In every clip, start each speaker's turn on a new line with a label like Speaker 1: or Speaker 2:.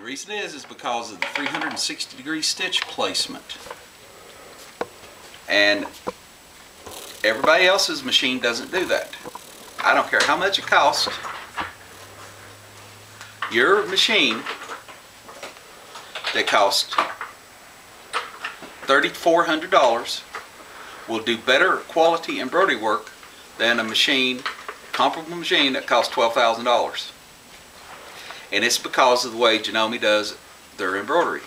Speaker 1: reason is because of the 360-degree stitch placement. And everybody else's machine doesn't do that. I don't care how much it costs. Your machine that costs $3,400 will do better quality embroidery work than a machine, comparable machine that costs $12,000. And it's because of the way Janome does their embroidery.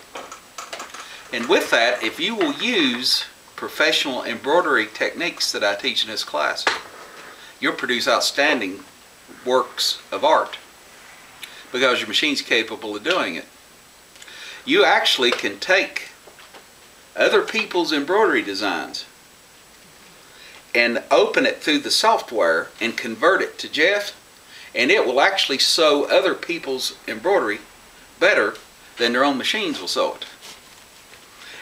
Speaker 1: And with that, if you will use professional embroidery techniques that I teach in this class, you'll produce outstanding works of art because your machine's capable of doing it. You actually can take other people's embroidery designs and open it through the software and convert it to Jeff, and it will actually sew other people's embroidery better than their own machines will sew it.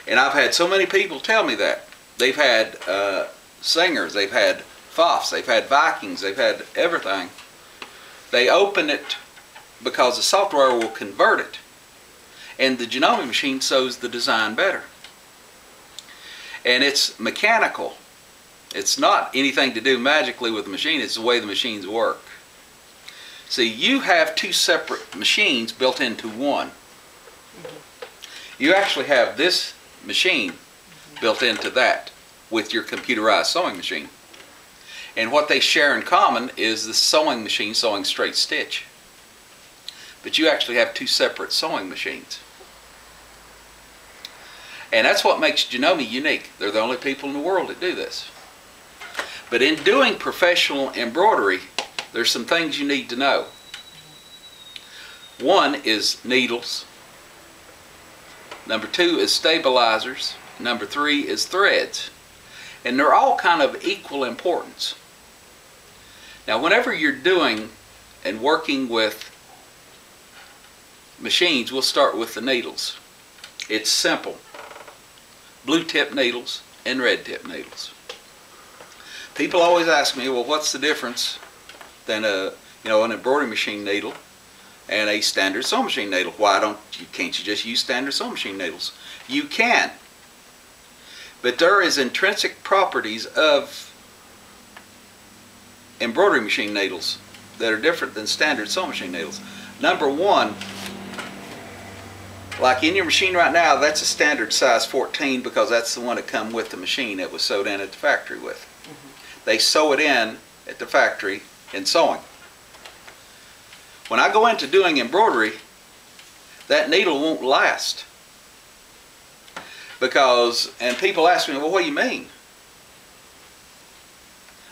Speaker 1: And I've had so many people tell me that. They've had singers, they've had Foffs, they've had Vikings, they've had everything. They open it because the software will convert it, and the Janome machine sews the design better. And it's mechanical. It's not anything to do magically with the machine, it's the way the machines work. See, you have two separate machines built into one. You actually have this machine built into that with your computerized sewing machine. And what they share in common is the sewing machine sewing straight stitch. But you actually have two separate sewing machines. And that's what makes Janome unique. They're the only people in the world that do this. But in doing professional embroidery, there's some things you need to know. One is needles. Number two is stabilizers. Number three is threads. And they're all kind of equal importance. Now, whenever you're doing and working with machines, we'll start with the needles. It's simple. Blue tip needles and red tip needles. People always ask me, well, what's the difference than an embroidery machine needle and a standard sewing machine needle? Can't you just use standard sewing machine needles? You can. But there is intrinsic properties of embroidery machine needles that are different than standard sewing machine needles. Number one, like in your machine right now, that's a standard size 14 because that's the one that come with the machine that was sewed in at the factory with. They sew it in at the factory in sewing. When I go into doing embroidery, that needle won't last. And people ask me, well, what do you mean?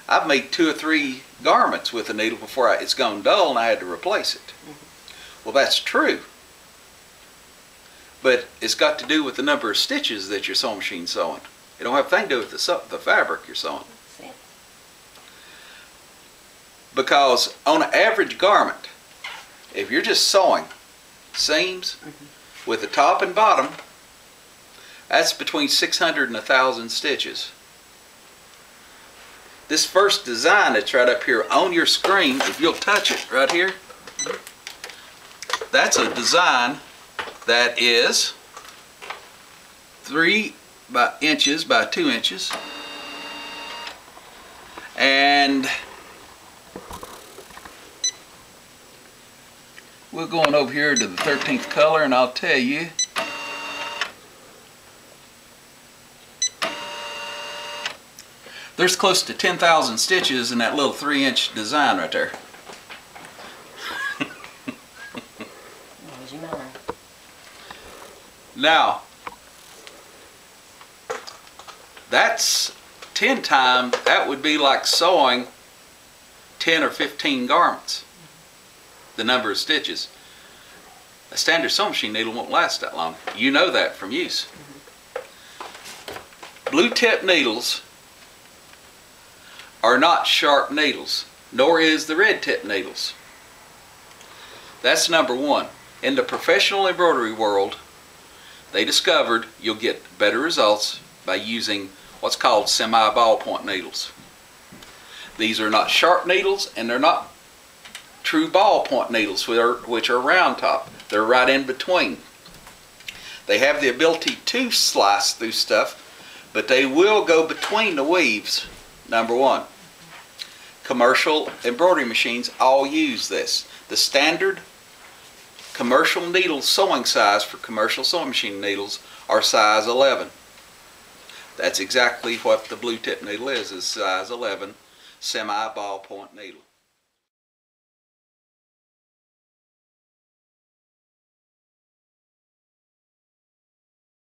Speaker 1: I've made 2 or 3 garments with a needle before it's gone dull and I had to replace it. Well, that's true. But it's got to do with the number of stitches that your sewing machine's sewing. It don't have a thing to do with the fabric you're sewing. Because on an average garment, if you're just sewing seams with the top and bottom, that's between 600 and 1,000 stitches. This first design that's right up here on your screen, if you'll touch it right here, that's a design that is 3 inches by 2 inches. And we're going over here to the 13th color, and I'll tell you, there's close to 10,000 stitches in that little 3-inch design right there. Now, that's 10 times, that would be like sewing 10 or 15 garments. The number of stitches. A standard sewing machine needle won't last that long. You know that from use. Blue tip needles are not sharp needles, nor is the red tip needles. That's number one. In the professional embroidery world, they discovered you'll get better results by using what's called semi-ballpoint needles. These are not sharp needles and they're not true ballpoint needles, which are round top. They're right in between. They have the ability to slice through stuff, but they will go between the weaves, number one. Commercial embroidery machines all use this. The standard commercial needle sewing size for commercial sewing machine needles are size 11. That's exactly what the blue tip needle is size 11 semi ballpoint needle.